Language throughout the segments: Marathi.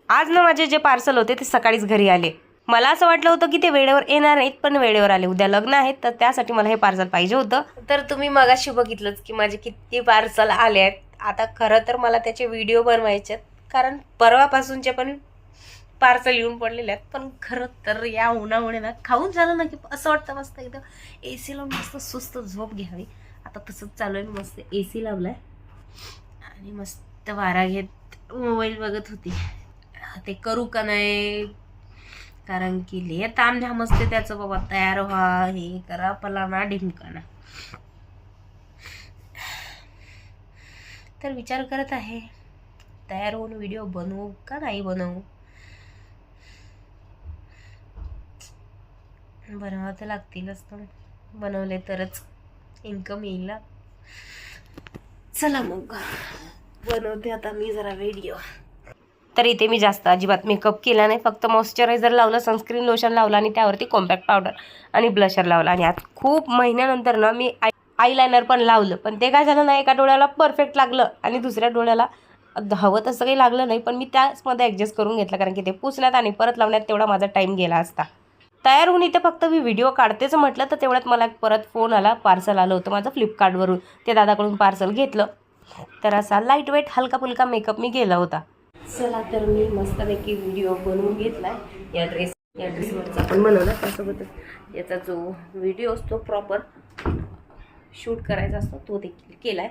आज ना माझे जे पार्सल होते ते सकाळीच घरी आले. मला असं वाटलं होतं की ते वेळेवर येणार नाहीत, पण वेळेवर आले. उद्या लग्न आहे तर त्यासाठी मला हे पार्सल पाहिजे होतं. तर तुम्ही मगाशी बघितलंच की माझे किती पार्सल आले आहेत. आता खरं तर मला त्याचे व्हिडिओ बनवायचे आहेत, कारण परवापासूनचे पण पार्सल येऊन पडलेले आहेत. पण खरं तर या उन्हामुळे ना खाऊन झालं ना की असं वाटतं मस्त एकदम AC लावून मस्त सुस्त झोप घ्यावी. आता तसंच चालू आहे. मस्त AC लावलाय आणि मस्त वारा घेत मोबाईल बघत होती. ते करू का नाही, कारण की लय तामझाम असते त्याचं बाबा. तयार व्हा, हे करा, फलाना ढिमकाना. तर विचार करत आहे तयार होऊन व्हिडिओ बनवू का नाही बनवू. बनवावं तर लागतीलच, पण बनवले तरच इन्कम येईल ना. चला मग बनवते आता मी जरा व्हिडिओ. तर इथे मी जास्त अजिबात मेकअप केला नाही, फक्त मॉइश्चरायझर लावलं, सनस्क्रीन लोशन लावलं आणि त्यावरती कॉम्पॅक्ट पावडर आणि ब्लशर लावला. आणि आज खूप महिन्यानंतर ना मी आयलायनर पण लावलं, पण ते काय झालं ना, एका डोळ्याला परफेक्ट लागलं आणि दुसऱ्या डोळ्याला हवं तसं काही लागलं नाही. पण मी त्याचमध्ये ॲडजस्ट करून घेतलं, कारण की ते पुसण्यात आणि परत लावण्यात तेवढा माझा टाईम गेला असता. तयार होऊन इथे फक्त मी व्हिडिओ काढतेच म्हटलं तर तेवढ्यात मला परत फोन आला. पार्सल आलं होतं माझं फ्लिपकार्टवरून. ते दादाकडून पार्सल घेतलं. तर असा लाईट वेट हलका फुलका मेकअप मी केला होता. चला तर मी मस्तपैकी व्हिडिओ बनवून घेतलाय. या ड्रेसवरचा पण बनवला, त्यासोबतच याचा जो व्हिडिओ असतो प्रॉपर शूट करायचा असतो तो देखील केलाय.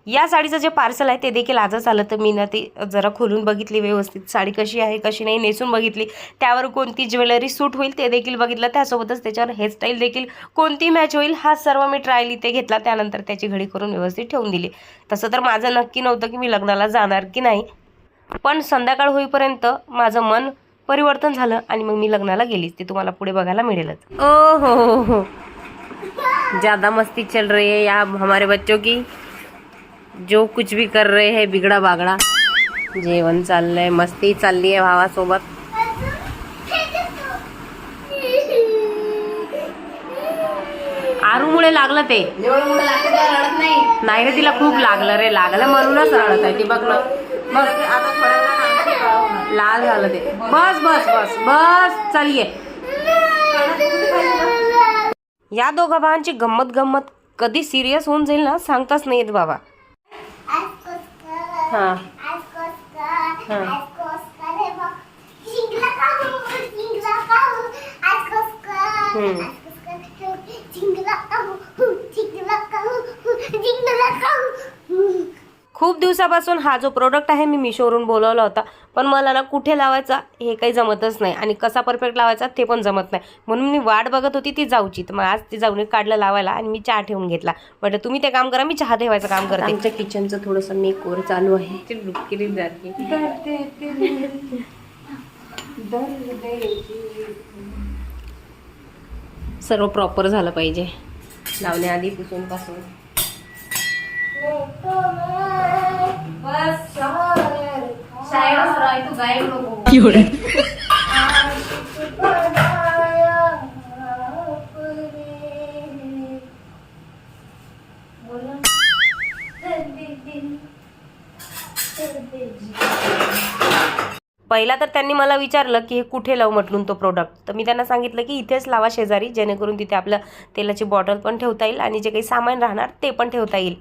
या साडीचं जे पार्सल आहे ते देखील आजच आलं. तर मी ना ती जरा खोलून बघितली व्यवस्थित, साडी कशी आहे कशी नाही, नेसून बघितली, त्यावर कोणती ज्वेलरी सूट होईल ते देखील बघितलं, त्यासोबतच त्याच्यावर हेअरस्टाईल देखील कोणती मॅच होईल हा सर्व मी ट्रायल इथे घेतला. त्यानंतर त्याची घडी करून व्यवस्थित ठेवून दिली. तसं तर माझं नक्की नव्हतं की मी लग्नाला जाणार की नाही, पण संध्याकाळ होईपर्यंत माझं मन परिवर्तन झालं आणि मग मी लग्नाला गेलीच. ते तुम्हाला पुढे बघायला मिळेलच. ओ हो, ज़्यादा मस्ती चल रही है यहाँ हमारे बच्चों की. जो कुछ भी कर रहे हैं बिगड़ा बागड़ा. जेवण चाललंय, मस्ती चालली आहे भावासोबत. आरूमुळे लागलं ते. रडत नाही रे, तिला खूप लागलं रे. लागलं म्हणूनच रडत आहे ती. बघ ना, बस लाल झालं ते. बस बस बस बस चालली आहे. या दोघा भावांची गंमत कधी सिरियस होऊन जाईल ना सांगताच नाही येत बाबा. हाँ खूप दिवसापासून हा जो प्रोडक्ट आहे मी मिशोवरून बोलवला होता, पण मला ना कुठे लावायचा हे काही जमतच नाही आणि कसा परफेक्ट लावायचा ते पण जमत नाही. म्हणून मी वाट बघत होती ती जाऊची. तर मग आज ती जाऊन काढलं लावायला आणि मी चहा ठेवून घेतला. म्हटलं तुम्ही ते काम करा, मी चहा ठेवायचं काम करते. आमच्या किचनचं थोडंसं मेकओव्हर चालू आहे. सर्व प्रॉपर झालं पाहिजे लावण्याआधी पुसून पासून. पहिला तर त्यांनी मला विचारलं की हे कुठे लावू म्हटलं तो प्रोडक्ट. तर मी त्यांना सांगितलं की इथेच लावा शेजारी, जेणेकरून तिथे आपलं तेलाची बॉटल पण ठेवता येईल आणि जे काही सामान राहणार ते पण ठेवता येईल.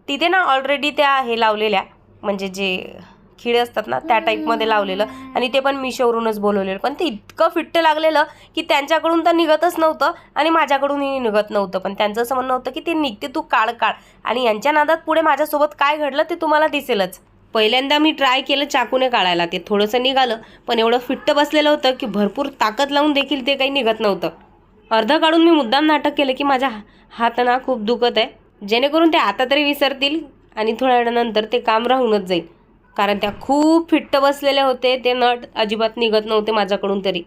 तिथे ना ऑलरेडी त्या हे लावलेल्या, म्हणजे जे खिळे असतात ना त्या टाईपमध्ये लावलेलं, आणि ते पण मिशोवरूनच बोलवलेलं. पण ते इतकं फिट्ट लागलेलं की त्यांच्याकडून तर निघतच नव्हतं आणि माझ्याकडूनही निघत नव्हतं. पण त्यांचं असं म्हणणं होतं की ते निघते, तू काढ. आणि यांच्या नादात पुढे माझ्यासोबत काय घडलं ते तुम्हाला दिसेलच. पहिल्यांदा मी ट्राय केलं चाकूने काढायला, ते थोडंसं निघालं, पण एवढं फिट्ट बसलेलं होतं की भरपूर ताकद लावून देखील ते काही निघत नव्हतं. अर्ध काढून मी मुद्दाम नाटक केलं की माझ्या हात ना खूप दुखत आहे, जेणेकरून ते आता तरी विसरतील आणि थोड्या वेळानंतर ते काम राहूनच जाईल. कारण त्या खूप फिट्ट बसलेले होते, ते नट अजिबात निघत नव्हते माझ्याकडून तरी.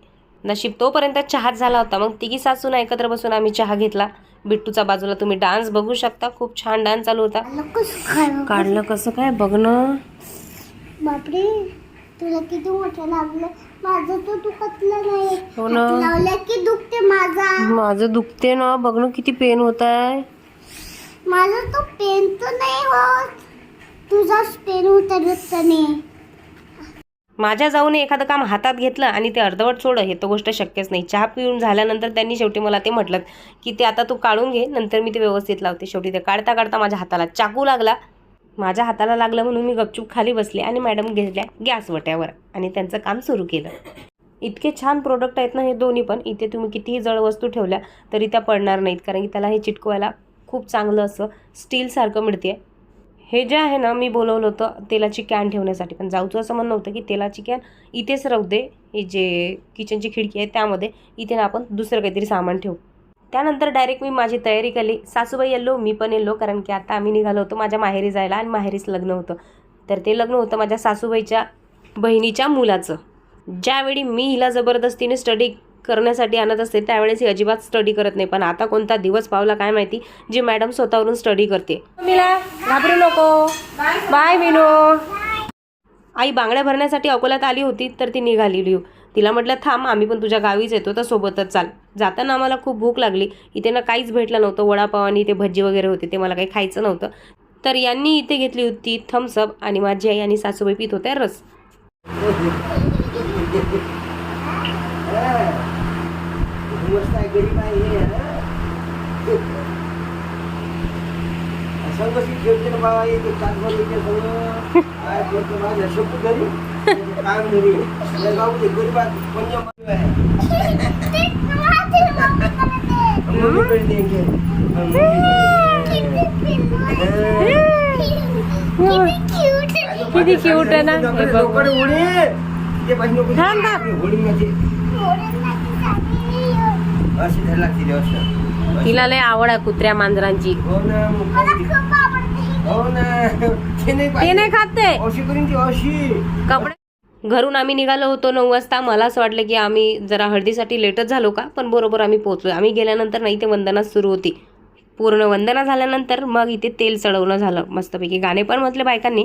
नशीब तोपर्यंत चहाच झाला होता. मग तिघी सासून एकत्र बसून आम्ही चहा घेतला. बिट्टूचा बाजूला तुम्ही डान्स बघू शकता, खूप छान डान्स चालू होता. काढलं कसं काय बघ ना. बापरे, तुला किती मोठं लागलं. माझं तर दुखतलं नाही. हो ना, लावलं की दुखते माझं दुखते ना. बघ ना किती पेन होत आहे. माझं तो पेन तर नाही होत, तुझाच पेन होता रस्त्याने. माझ्या जाऊन एखादं काम हातात घेतलं आणि ते अर्धवट सोडं हे तर गोष्ट शक्यच नाही. चहा पिऊन झाल्यानंतर त्यांनी शेवटी मला ते म्हटलं की ते आता तू काढून घे, नंतर मी ते व्यवस्थित लावते. शेवटी ते काढता काढता माझ्या हाताला चाकू लागला. माझ्या हाताला लागलं म्हणून मी गपचूप खाली बसले आणि मॅडम गेल्या गॅस वट्यावर आणि त्यांचं काम सुरू केलं. इतके छान प्रोडक्ट आहेत ना हे दोन्ही पण. इथे तुम्ही कितीही जड वस्तू ठेवल्या तरी त्या पडणार नाहीत, कारण की त्याला हे चिटकवायला खूप चांगलं असं स्टीलसारखं मिळते. हे जे आहे ना, मी बोलवलं होतं तेलाची कॅन ठेवण्यासाठी, पण जाऊचं असं म्हणणं होतं की तेलाची कॅन इथेच राहू दे, हे जे किचनची खिडकी आहे त्यामध्ये, इथे ना आपण दुसरं काहीतरी सामान ठेवू. त्यानंतर डायरेक्ट मी माझी तयारी केली. सासूबाई येलो, मी पण येलो, कारण की आता आम्ही निघालो होतो माझ्या माहेरी जायला आणि माहेरीच लग्न होतं. तर ते लग्न होतं माझ्या सासूबाईच्या बहिणीच्या मुलाचं. ज्यावेळी मी हिला जबरदस्तीने स्टडी करण्यासाठी आणत असते त्यावेळेस ही अजिबात स्टडी करत नाही, पण आता कोणता दिवस पावला काय माहिती जी मॅडम स्वतःवरून स्टडी करते. मीला घाबरू नको, बाय विनो. आई बांगड्या भरण्यासाठी अकोल्यात आली होती तर ती निघालेली. तिला म्हटलं थांब, आम्ही पण तुझ्या गावीच येतो तर सोबतच चाल. जाताना आम्हाला खूप भूक लागली. इथे ना काहीच भेटलं नव्हतं. वडापाव आणि इथे भजी वगैरे होते, ते मला काही खायचं नव्हतं. तर यांनी इथे घेतली होती थम्सअप आणि माझी आई आणि सासूबाई पित होत्या रस. किती क्यूट आहे ना. तिला लय आवड आहे कुत्र्या मांजरांची. ते नाही खाते कपडे. घरून आम्ही निघालो होतो 9 वाजता. मला असं वाटलं की आम्ही जरा हळदीसाठी लेटच झालो का, पण बरोबर आम्ही पोहोचलो. आम्ही गेल्यानंतर ना इथे वंदना सुरू होती. पूर्ण वंदना झाल्यानंतर मग इथे तेल चढवणं झालं. मस्तपैकी गाणे पण म्हटले बायकांनी.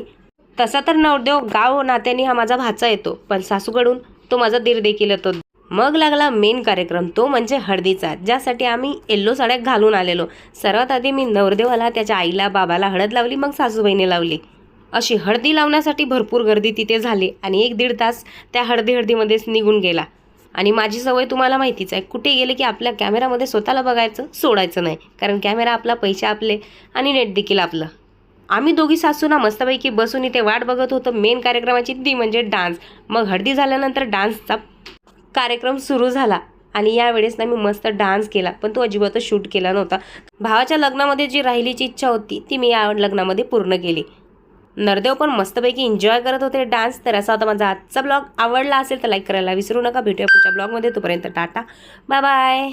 तसा तर नवरदेव गाव नात्याने हा माझा भाचा येतो, पण सासूकडून तो माझा दीर देखील येतो. मग लागला मेन कार्यक्रम, तो म्हणजे हळदीचा, ज्यासाठी आम्ही येल्लो साड्या घालून आलेलो. सर्वात आधी मी नवरदेवाला, त्याच्या आईला बाबाला हळद लावली, मग सासूबाईने लावली. अशी हळदी लावण्यासाठी भरपूर गर्दी तिथे झाली आणि 1-1.5 तास त्या हळदीमध्येच निघून गेला. आणि माझी सवय तुम्हाला माहितीच आहे, कुठे गेले की आपल्या कॅमेरामध्ये स्वतःला बघायचं, सोडायचं नाही, कारण कॅमेरा आपला, पैसे आपले आणि नेट देखील आपलं. आम्ही दोघी सासूना मस्तपैकी बसून इथे वाट बघत होतो मेन कार्यक्रमाची, ती म्हणजे डान्स. मग हळदी झाल्यानंतर डान्सचा कार्यक्रम सुरू झाला आणि यावेळेस ना मी मस्त डान्स केला, पण तो अजिबातच शूट केला नव्हता. भावाच्या लग्नामध्ये जी राहिलीची इच्छा होती ती मी या लग्नामध्ये पूर्ण केली. नरदेव पण मस्तपैकी एन्जॉय करत होते डान्स. तर असा होता माझा आजचा ब्लॉग. आवडला असेल तर लाईक करायला विसरू नका. भेटूया पुढच्या ब्लॉगमध्ये. तोपर्यंत टाटा, बाय बाय.